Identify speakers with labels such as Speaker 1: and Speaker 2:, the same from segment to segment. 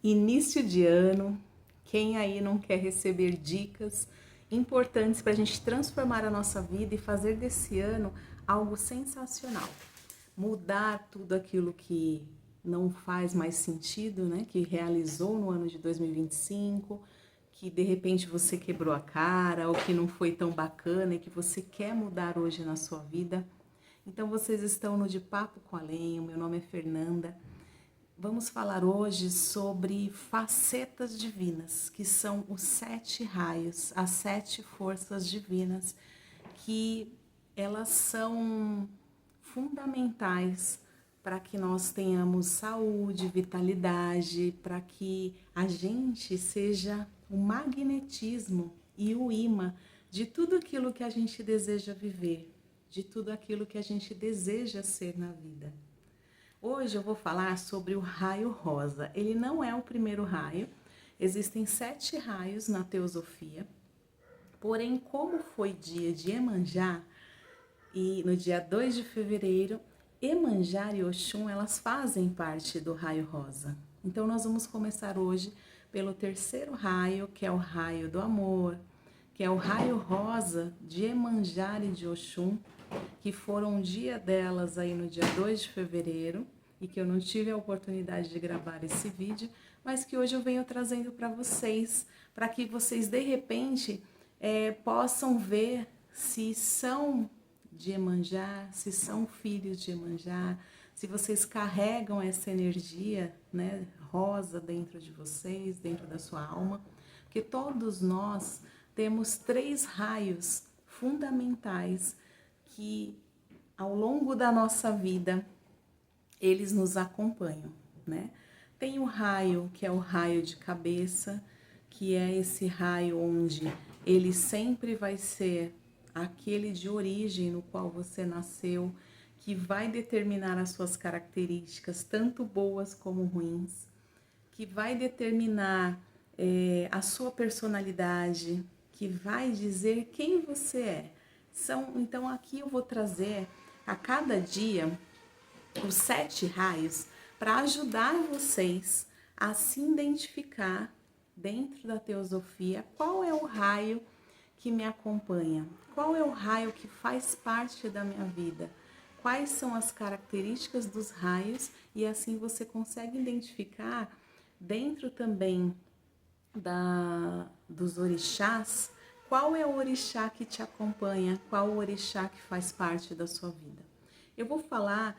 Speaker 1: Início de ano, quem aí não quer receber dicas importantes para a gente transformar a nossa vida e fazer desse ano algo sensacional? Mudar tudo aquilo que não faz mais sentido, né? Que realizou no ano de 2025, que de repente você quebrou a cara ou que não foi tão bacana e que você quer mudar hoje na sua vida. Então vocês estão no De Papo com a Lenha, meu nome é Fernanda. Vamos falar hoje sobre facetas divinas, que são os 7 raios, as 7 forças divinas, que elas são fundamentais para que nós tenhamos saúde, vitalidade, para que a gente seja o magnetismo e o imã de tudo aquilo que a gente deseja viver, de tudo aquilo que a gente deseja ser na vida. Hoje eu vou falar sobre o raio rosa. Ele não é o primeiro raio, existem 7 raios na teosofia, porém, como foi dia de Iemanjá, e no dia 2 de fevereiro, Iemanjá e Oxum, elas fazem parte do raio rosa. Então nós vamos começar hoje pelo terceiro raio, que é o raio do amor, que é o raio rosa de Iemanjá e de Oxum, que foram um dia delas aí no dia 2 de fevereiro, e que eu não tive a oportunidade de gravar esse vídeo, mas que hoje eu venho trazendo para vocês, para que vocês de repente possam ver se são de Iemanjá, se são filhos de Iemanjá, se vocês carregam essa energia, né, rosa dentro de vocês, dentro da sua alma, porque todos nós temos 3 raios fundamentais que ao longo da nossa vida eles nos acompanham, né? Tem o raio, que é o raio de cabeça, que é esse raio onde ele sempre vai ser aquele de origem no qual você nasceu, que vai determinar as suas características, tanto boas como ruins, que vai determinar a sua personalidade, que vai dizer quem você é. Então aqui eu vou trazer a cada dia os 7 raios para ajudar vocês a se identificar dentro da teosofia qual é o raio que me acompanha, qual é o raio que faz parte da minha vida, quais são as características dos raios, e assim você consegue identificar dentro também dos orixás qual é o orixá que te acompanha, qual o orixá que faz parte da sua vida. Eu vou falar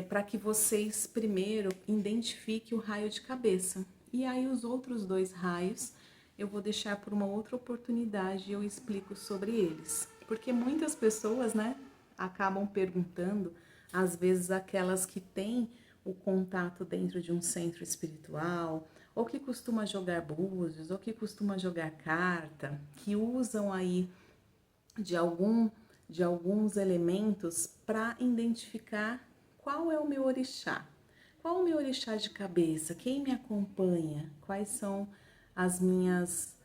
Speaker 1: para que vocês primeiro identifiquem o raio de cabeça. E aí os outros 2 raios eu vou deixar por uma outra oportunidade e eu explico sobre eles. Porque muitas pessoas, né, acabam perguntando, às vezes aquelas que têm o contato dentro de um centro espiritual, ou que costuma jogar búzios, ou que costuma jogar carta, que usam aí de alguns elementos para identificar qual é o meu orixá. Qual é o meu orixá de cabeça? Quem me acompanha? Quais são as minhas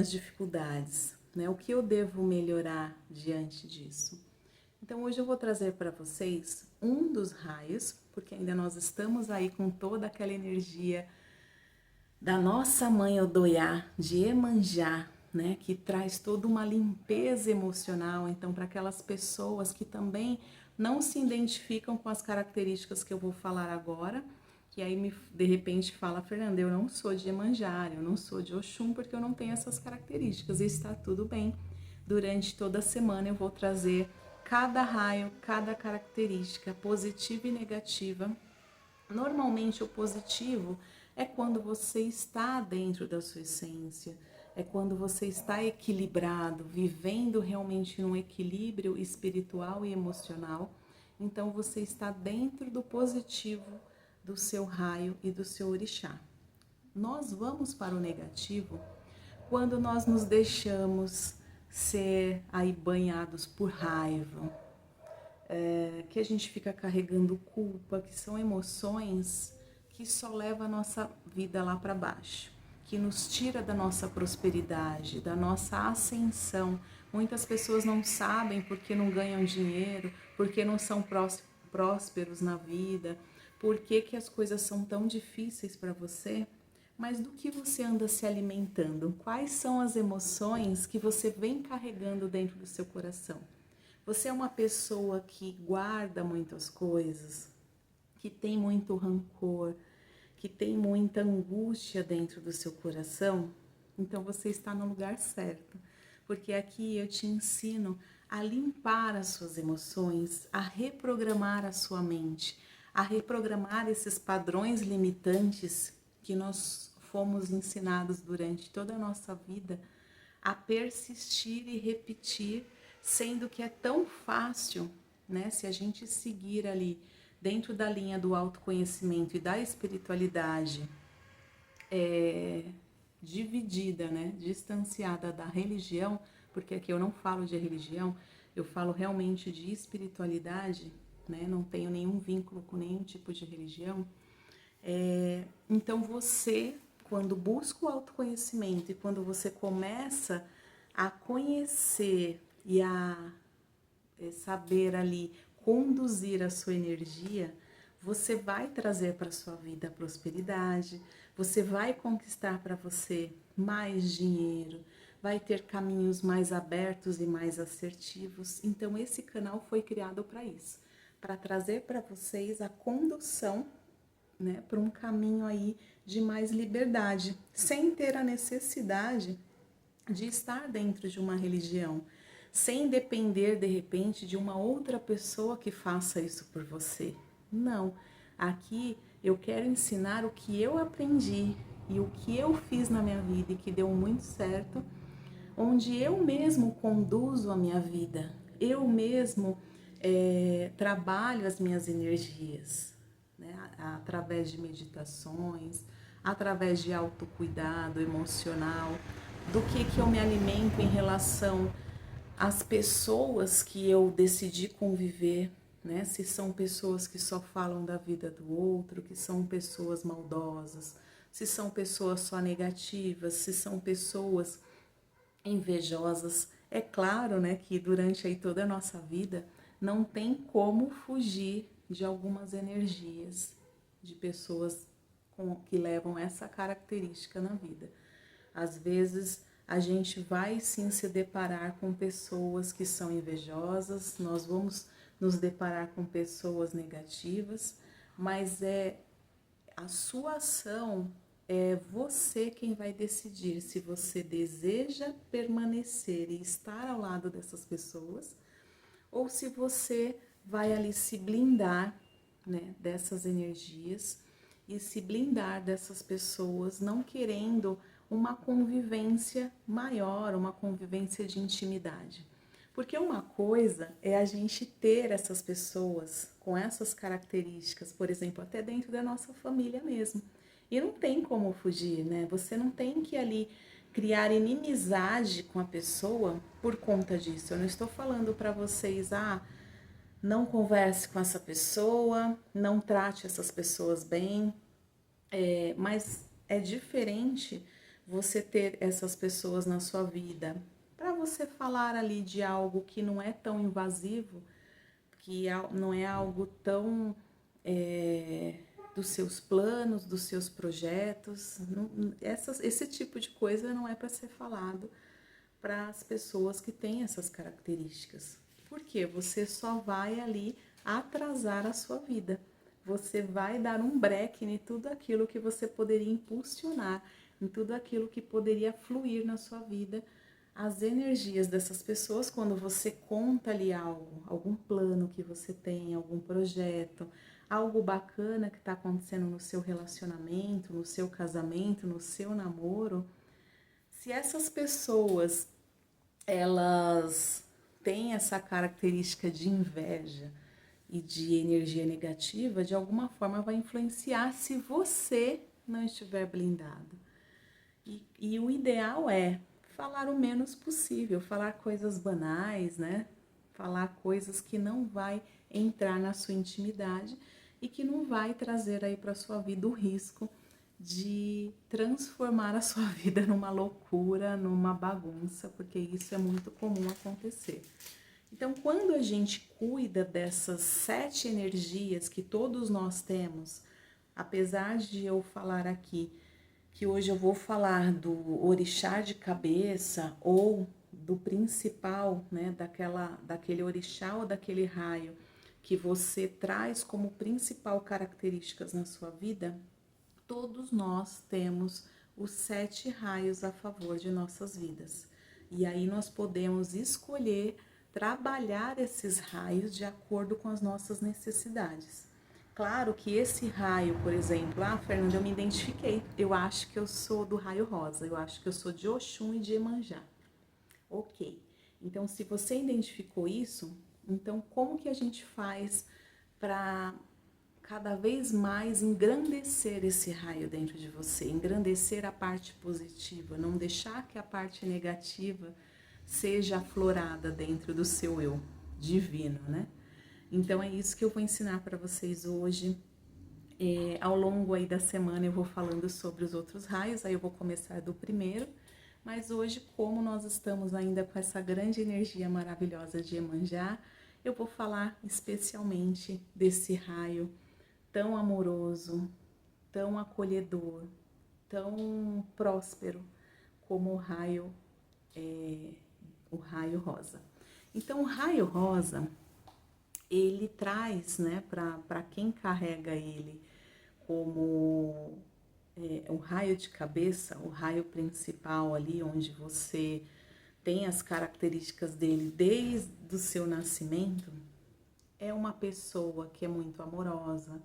Speaker 1: dificuldades? Né? O que eu devo melhorar diante disso? Então hoje eu vou trazer para vocês um dos raios, porque ainda nós estamos aí com toda aquela energia da nossa mãe Odoiá, de Iemanjá, né, que traz toda uma limpeza emocional. Então, para aquelas pessoas que também não se identificam com as características que eu vou falar agora, que aí de repente fala, Fernanda, eu não sou de Iemanjá, eu não sou de Oxum, porque eu não tenho essas características, e está tudo bem. Durante toda a semana eu vou trazer cada raio, cada característica, positiva e negativa. Normalmente o positivo é quando você está dentro da sua essência, é quando você está equilibrado, vivendo realmente num equilíbrio espiritual e emocional. Então você está dentro do positivo do seu raio e do seu orixá. Nós vamos para o negativo quando nós nos deixamos ser aí banhados por raiva, que a gente fica carregando culpa, que são emoções que só levam a nossa vida lá para baixo, que nos tira da nossa prosperidade, da nossa ascensão. Muitas pessoas não sabem porque não ganham dinheiro, porque não são prósperos na vida, por que que as coisas são tão difíceis para você, mas do que você anda se alimentando? Quais são as emoções que você vem carregando dentro do seu coração? Você é uma pessoa que guarda muitas coisas, que tem muito rancor, que tem muita angústia dentro do seu coração? Então você está no lugar certo, porque aqui eu te ensino a limpar as suas emoções, a reprogramar a sua mente, a reprogramar esses padrões limitantes que nós fomos ensinados durante toda a nossa vida a persistir e repetir, sendo que é tão fácil, né, se a gente seguir ali dentro da linha do autoconhecimento e da espiritualidade, dividida, né, distanciada da religião, porque aqui eu não falo de religião, eu falo realmente de espiritualidade, né, não tenho nenhum vínculo com nenhum tipo de religião. Então você, quando busca o autoconhecimento e quando você começa a conhecer e a saber ali conduzir a sua energia, você vai trazer para a sua vida a prosperidade, você vai conquistar para você mais dinheiro, vai ter caminhos mais abertos e mais assertivos. Então esse canal foi criado para isso, para trazer para vocês a condução, né, para um caminho aí de mais liberdade, sem ter a necessidade de estar dentro de uma religião, sem depender de repente de uma outra pessoa que faça isso por você. Não, aqui eu quero ensinar o que eu aprendi e o que eu fiz na minha vida e que deu muito certo, onde eu mesmo conduzo a minha vida, eu mesmo trabalho as minhas energias, né? Através de meditações, através de autocuidado emocional, do que eu me alimento em relação às pessoas que eu decidi conviver, né? Se são pessoas que só falam da vida do outro, que são pessoas maldosas, se são pessoas só negativas, se são pessoas invejosas. É claro, né, que durante aí toda a nossa vida não tem como fugir de algumas energias de pessoas que levam essa característica na vida. Às vezes a gente vai sim se deparar com pessoas que são invejosas, nós vamos nos deparar com pessoas negativas, mas a sua ação, é você quem vai decidir se você deseja permanecer e estar ao lado dessas pessoas ou se você vai ali se blindar, né, dessas energias e se blindar dessas pessoas, não querendo uma convivência maior, uma convivência de intimidade. Porque uma coisa é a gente ter essas pessoas com essas características, por exemplo, até dentro da nossa família mesmo. E não tem como fugir, né? Você não tem que ali criar inimizade com a pessoa por conta disso. Eu não estou falando para vocês, não converse com essa pessoa, não trate essas pessoas bem, mas é diferente você ter essas pessoas na sua vida para você falar ali de algo que não é tão invasivo, que não é algo tão dos seus planos, dos seus projetos. Esse tipo de coisa não é para ser falado para as pessoas que têm essas características. Porque você só vai ali atrasar a sua vida. Você vai dar um breque em tudo aquilo que você poderia impulsionar, em tudo aquilo que poderia fluir na sua vida. As energias dessas pessoas, quando você conta ali algo, algum plano que você tem, algum projeto, algo bacana que está acontecendo no seu relacionamento, no seu casamento, no seu namoro, se essas pessoas, elas têm essa característica de inveja e de energia negativa, de alguma forma vai influenciar se você não estiver blindado. E o ideal é falar o menos possível, falar coisas banais, né? Falar coisas que não vai entrar na sua intimidade e que não vai trazer aí para sua vida o risco de transformar a sua vida numa loucura, numa bagunça, porque isso é muito comum acontecer. Então, quando a gente cuida dessas 7 energias que todos nós temos, apesar de eu falar aqui que hoje eu vou falar do orixá de cabeça ou do principal, né, daquele orixá ou daquele raio que você traz como principal características na sua vida, todos nós temos os 7 raios a favor de nossas vidas. E aí nós podemos escolher trabalhar esses raios de acordo com as nossas necessidades. Claro que esse raio, por exemplo, Fernanda, eu me identifiquei. Eu acho que eu sou do raio rosa, eu acho que eu sou de Oxum e de Iemanjá. Ok. Então, se você identificou isso, então como que a gente faz para cada vez mais engrandecer esse raio dentro de você, engrandecer a parte positiva, não deixar que a parte negativa seja aflorada dentro do seu eu divino, né? Então é isso que eu vou ensinar para vocês hoje. Ao longo aí da semana eu vou falando sobre os outros raios, aí eu vou começar do primeiro, mas hoje, como nós estamos ainda com essa grande energia maravilhosa de Iemanjá, eu vou falar especialmente desse raio tão amoroso, tão acolhedor, tão próspero como o raio rosa. Então, o raio rosa, ele traz, né, para quem carrega ele como o raio de cabeça, o raio principal ali, onde você tem as características dele desde o seu nascimento, é uma pessoa que é muito amorosa,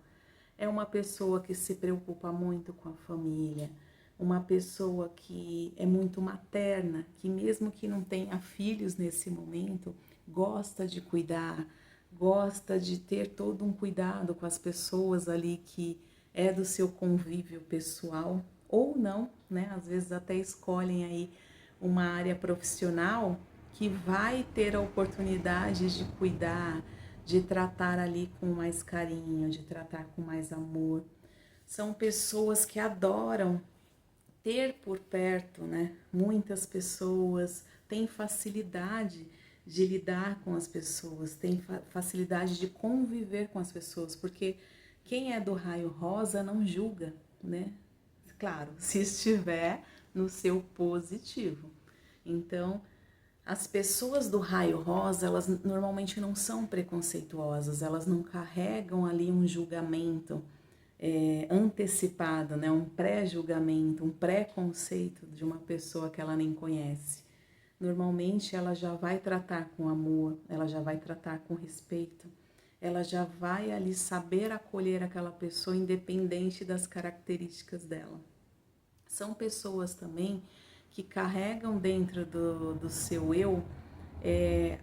Speaker 1: é uma pessoa que se preocupa muito com a família, uma pessoa que é muito materna, que mesmo que não tenha filhos nesse momento, gosta de cuidar, gosta de ter todo um cuidado com as pessoas ali que é do seu convívio pessoal, ou não, né? Às vezes até escolhem aí uma área profissional que vai ter a oportunidade de cuidar, de tratar ali com mais carinho, de tratar com mais amor. São pessoas que adoram ter por perto, né? Muitas pessoas têm facilidade de lidar com as pessoas, têm facilidade de conviver com as pessoas, porque quem é do raio rosa não julga, né? Claro, se estiver no seu positivo. Então, as pessoas do raio rosa, elas normalmente não são preconceituosas, elas não carregam ali um julgamento antecipado, né? Um pré-julgamento, um pré-conceito de uma pessoa que ela nem conhece. Normalmente ela já vai tratar com amor, ela já vai tratar com respeito, ela já vai ali saber acolher aquela pessoa independente das características dela. São pessoas também que carregam dentro do seu eu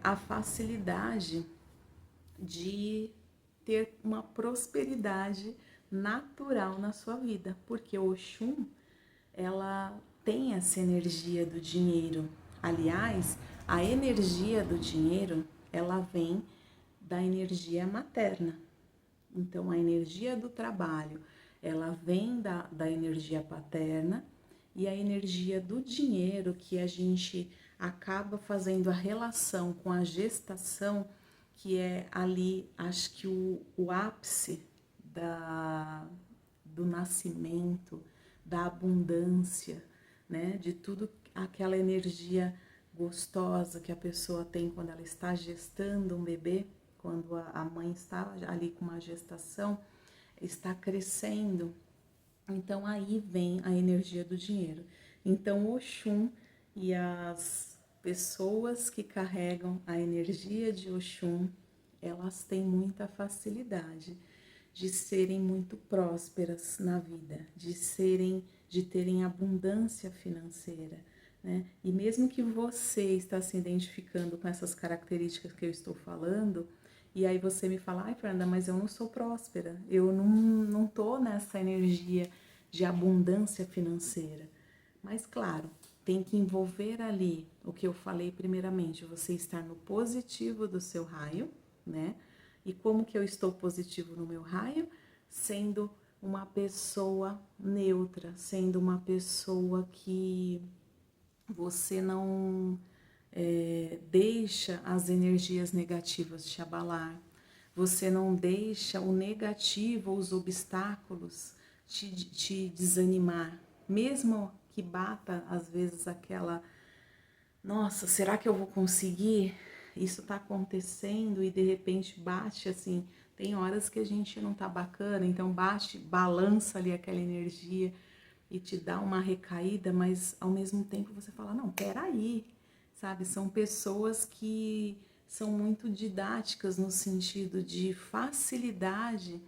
Speaker 1: a facilidade de ter uma prosperidade natural na sua vida, porque o Oxum, ela tem essa energia do dinheiro. Aliás, a energia do dinheiro, ela vem da energia materna. Então, a energia do trabalho, ela vem da energia paterna, e a energia do dinheiro, que a gente acaba fazendo a relação com a gestação, que é ali, acho que o ápice do nascimento, da abundância, né? De tudo aquela energia gostosa que a pessoa tem quando ela está gestando um bebê, quando a mãe está ali com uma gestação, está crescendo. Então aí vem a energia do dinheiro. Então o Oxum e as pessoas que carregam a energia de Oxum, elas têm muita facilidade de serem muito prósperas na vida, de terem abundância financeira, né? E mesmo que você está se identificando com essas características que eu estou falando, e aí você me fala, ai Fernanda, mas eu não sou próspera, eu não tô nessa energia de abundância financeira. Mas claro, tem que envolver ali o que eu falei primeiramente, você estar no positivo do seu raio, né? E como que eu estou positivo no meu raio? Sendo uma pessoa neutra, sendo uma pessoa que você não deixa as energias negativas te abalar, você não deixa o negativo, os obstáculos te desanimar, mesmo que bata às vezes aquela, nossa, será que eu vou conseguir? Isso tá acontecendo e de repente bate assim, tem horas que a gente não tá bacana, então balança ali aquela energia e te dá uma recaída, mas ao mesmo tempo você fala, não, peraí, sabe? São pessoas que são muito didáticas no sentido de facilidade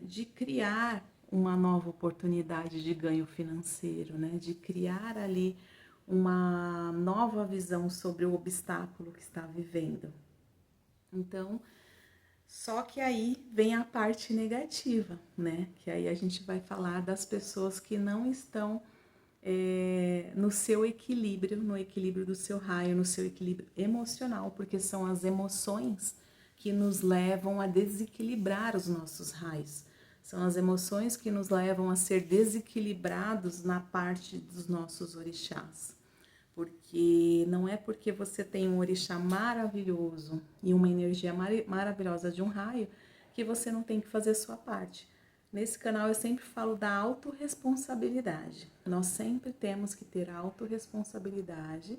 Speaker 1: de criar uma nova oportunidade de ganho financeiro, né? De criar ali uma nova visão sobre o obstáculo que está vivendo. Então, só que aí vem a parte negativa, né? Que aí a gente vai falar das pessoas que não estão no seu equilíbrio, no equilíbrio do seu raio, no seu equilíbrio emocional, porque são as emoções que nos levam a desequilibrar os nossos raios. São as emoções que nos levam a ser desequilibrados na parte dos nossos orixás. Porque não é porque você tem um orixá maravilhoso e uma energia maravilhosa de um raio que você não tem que fazer a sua parte. Nesse canal eu sempre falo da autorresponsabilidade. Nós sempre temos que ter a autorresponsabilidade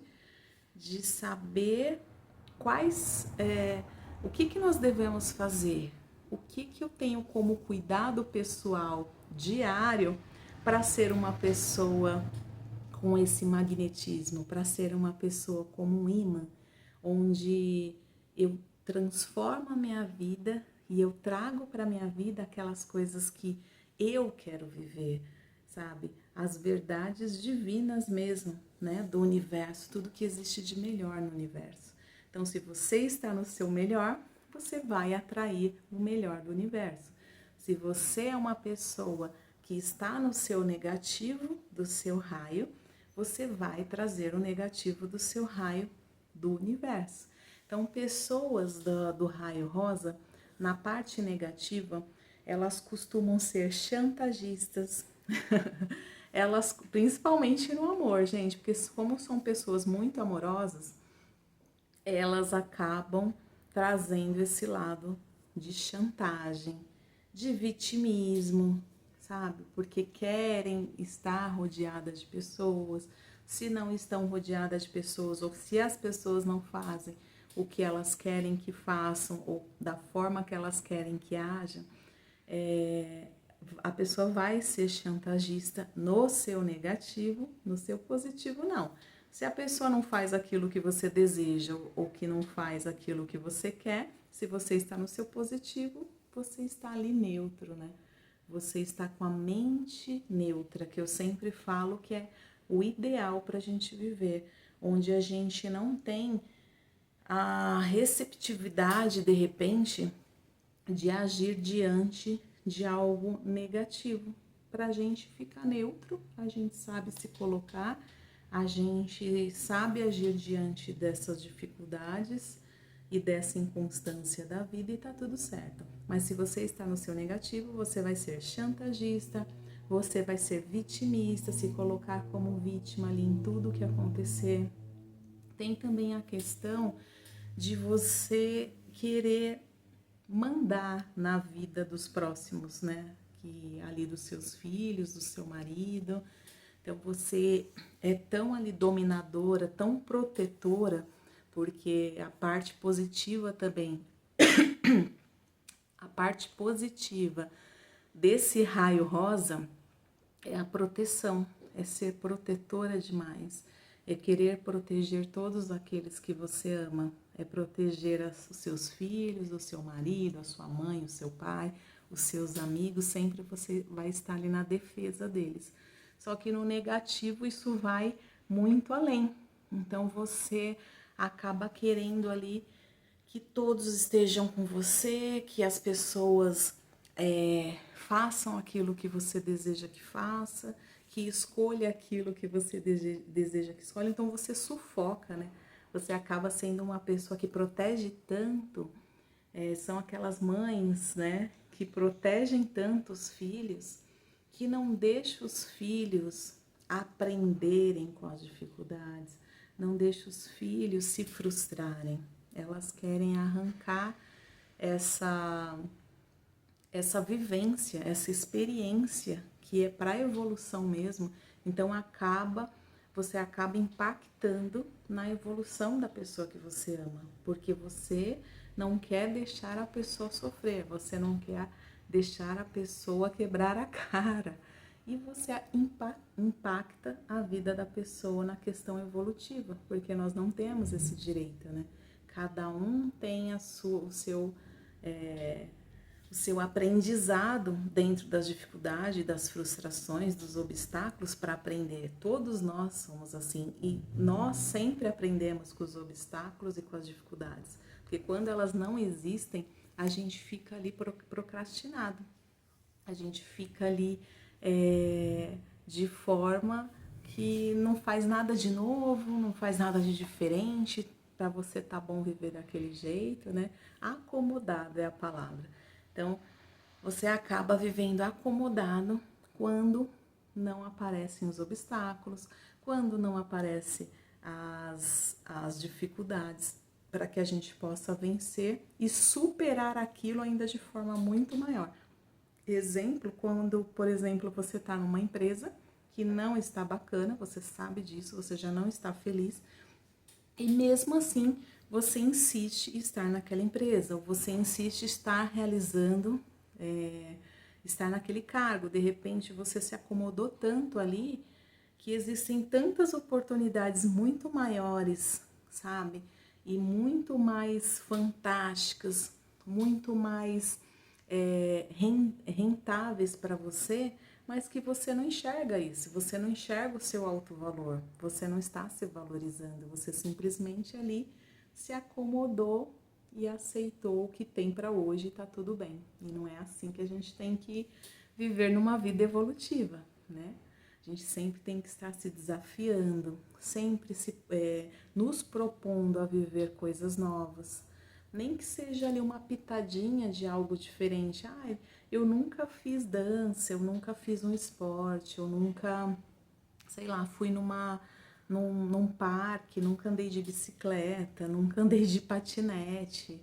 Speaker 1: de saber o que nós devemos fazer, o que eu tenho como cuidado pessoal diário para ser uma pessoa com esse magnetismo, para ser uma pessoa como um imã, onde eu transformo a minha vida e eu trago para a minha vida aquelas coisas que eu quero viver, sabe? As verdades divinas mesmo, né? Do universo, tudo que existe de melhor no universo. Então, se você está no seu melhor, você vai atrair o melhor do universo. Se você é uma pessoa que está no seu negativo, do seu raio, você vai trazer o negativo do seu raio do universo. Então, pessoas do raio rosa, na parte negativa, elas costumam ser chantagistas, elas, principalmente no amor, gente, porque como são pessoas muito amorosas, elas acabam trazendo esse lado de chantagem, de vitimismo, sabe? Porque querem estar rodeadas de pessoas, se não estão rodeadas de pessoas, ou se as pessoas não fazem o que elas querem que façam, ou da forma que elas querem que hajam, a pessoa vai ser chantagista no seu negativo, no seu positivo não. Se a pessoa não faz aquilo que você deseja ou que não faz aquilo que você quer, se você está no seu positivo, você está ali neutro, né? Você está com a mente neutra, que eu sempre falo que é o ideal para a gente viver, onde a gente não tem a receptividade, de repente, de agir diante de algo negativo. Para a gente ficar neutro, a gente sabe se colocar, a gente sabe agir diante dessas dificuldades e dessa inconstância da vida e tá tudo certo. Mas se você está no seu negativo, você vai ser chantagista, você vai ser vitimista, se colocar como vítima ali em tudo que acontecer. Tem também a questão de você querer mandar na vida dos próximos, né? Que ali dos seus filhos, do seu marido. Então você é tão ali dominadora, tão protetora, porque a parte positiva também, a parte positiva desse raio rosa é a proteção, é ser protetora demais, é querer proteger todos aqueles que você ama, é proteger os seus filhos, o seu marido, a sua mãe, o seu pai, os seus amigos, sempre você vai estar ali na defesa deles. Só que no negativo isso vai muito além. Então você acaba querendo ali que todos estejam com você, que as pessoas façam aquilo que você deseja que faça, que escolha aquilo que você deseja que escolha. Então você sufoca, né? Você acaba sendo uma pessoa que protege tanto, são aquelas mães, né, que protegem tanto os filhos, que não deixam os filhos aprenderem com as dificuldades. não deixa os filhos se frustrarem. Elas querem arrancar essa vivência, essa experiência que é para a evolução mesmo. Então você acaba impactando na evolução da pessoa que você ama, porque você não quer deixar a pessoa sofrer, você não quer deixar a pessoa quebrar a cara. E você impacta a vida da pessoa na questão evolutiva, porque nós não temos esse direito, né? Cada um tem o seu aprendizado dentro das dificuldades, das frustrações, dos obstáculos para aprender. Todos nós somos assim e nós sempre aprendemos com os obstáculos e com as dificuldades, porque quando elas não existem, a gente fica ali procrastinado, a gente fica ali de forma que não faz nada de novo, não faz nada de diferente. Para você tá bom viver daquele jeito, né? Acomodado é a palavra. Então, você acaba vivendo acomodado quando não aparecem os obstáculos, quando não aparecem as dificuldades, para que a gente possa vencer e superar aquilo ainda de forma muito maior. Exemplo, quando, por exemplo, você está numa empresa que não está bacana, você sabe disso, você já não está feliz, e mesmo assim você insiste em estar naquela empresa, ou você insiste em estar realizando, estar naquele cargo. De repente você se acomodou tanto ali que existem tantas oportunidades muito maiores, sabe? E muito mais fantásticas, muito mais rentáveis para você, mas que você não enxerga isso, você não enxerga o seu alto valor, você não está se valorizando, você simplesmente ali se acomodou e aceitou o que tem para hoje e tá tudo bem. E não é assim que a gente tem que viver numa vida evolutiva, né? A gente sempre tem que estar se desafiando, sempre nos propondo a viver coisas novas. Nem que seja ali uma pitadinha de algo diferente. Eu nunca fiz dança, eu nunca fiz um esporte, eu nunca, sei lá, fui num parque, nunca andei de bicicleta, nunca andei de patinete.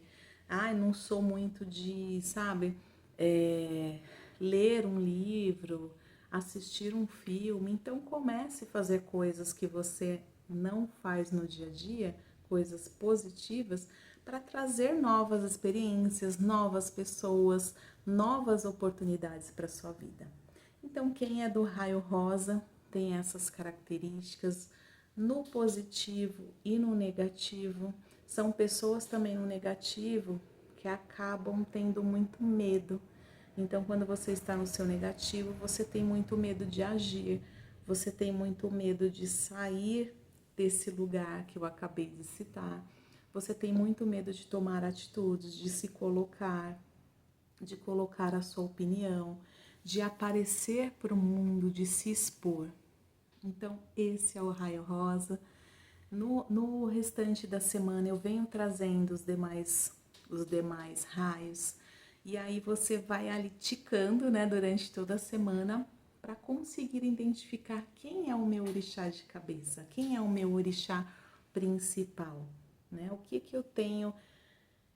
Speaker 1: Não sou muito de, sabe, ler um livro, assistir um filme. Então comece a fazer coisas que você não faz no dia a dia, coisas positivas, para trazer novas experiências, novas pessoas, novas oportunidades para a sua vida. Então, quem é do raio rosa tem essas características no positivo e no negativo. São pessoas também no negativo que acabam tendo muito medo. Então, quando você está no seu negativo, você tem muito medo de agir, você tem muito medo de sair desse lugar que eu acabei de citar. Você tem muito medo de tomar atitudes, de se colocar, de colocar a sua opinião, de aparecer para o mundo, de se expor. Então, esse é o raio rosa. No restante da semana, eu venho trazendo os demais raios. E aí você vai ali ticando, né, durante toda a semana, para conseguir identificar quem é o meu orixá de cabeça, quem é o meu orixá principal, né? O que eu tenho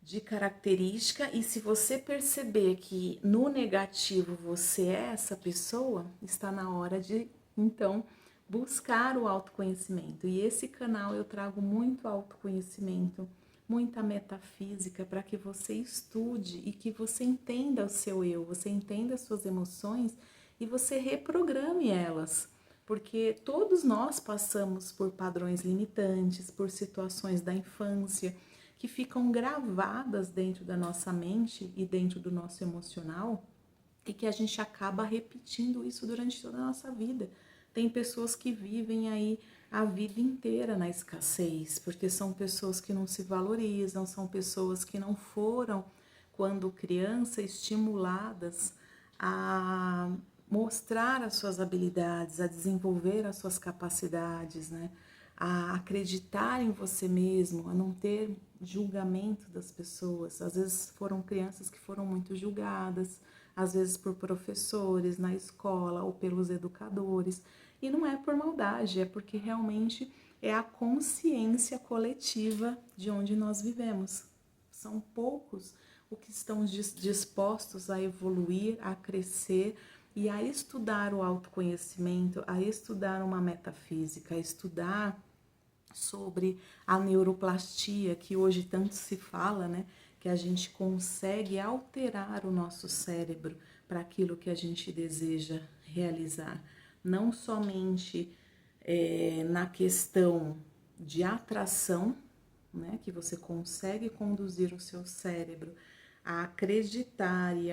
Speaker 1: de característica. E se você perceber que no negativo você é essa pessoa, está na hora de, então, buscar o autoconhecimento. E esse canal eu trago muito autoconhecimento, muita metafísica, para que você estude e que você entenda o seu eu, você entenda as suas emoções e você reprograme elas. Porque todos nós passamos por padrões limitantes, por situações da infância que ficam gravadas dentro da nossa mente e dentro do nosso emocional, e que a gente acaba repetindo isso durante toda a nossa vida. Tem pessoas que vivem aí a vida inteira na escassez, porque são pessoas que não se valorizam, são pessoas que não foram, quando criança, estimuladas a mostrar as suas habilidades, a desenvolver as suas capacidades, né? A acreditar em você mesmo, a não ter julgamento das pessoas. Às vezes foram crianças que foram muito julgadas, às vezes por professores na escola ou pelos educadores. E não é por maldade, é porque realmente é a consciência coletiva de onde nós vivemos. São poucos os que estão dispostos a evoluir, a crescer e a estudar o autoconhecimento, a estudar uma metafísica, a estudar sobre a neuroplastia, que hoje tanto se fala, né? Que a gente consegue alterar o nosso cérebro para aquilo que a gente deseja realizar. Não somente na questão de atração, né? Que você consegue conduzir o seu cérebro a acreditar e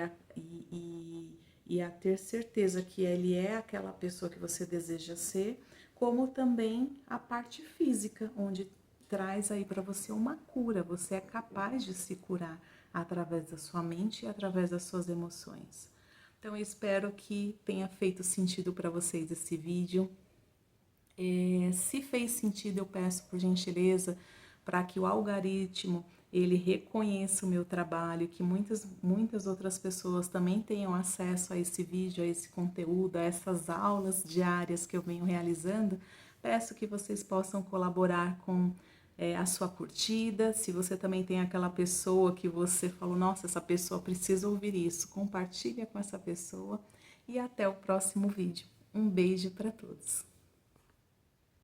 Speaker 1: a ter certeza que ele é aquela pessoa que você deseja ser, como também a parte física, onde traz aí para você uma cura. Você é capaz de se curar através da sua mente e através das suas emoções. Então eu espero que tenha feito sentido para vocês esse vídeo. Se fez sentido, eu peço por gentileza para que o algoritmo ele reconheça o meu trabalho, que muitas outras pessoas também tenham acesso a esse vídeo, a esse conteúdo, a essas aulas diárias que eu venho realizando. Peço que vocês possam colaborar com a sua curtida. Se você também tem aquela pessoa que você falou, nossa, essa pessoa precisa ouvir isso, compartilha com essa pessoa e até o próximo vídeo. Um beijo para todos.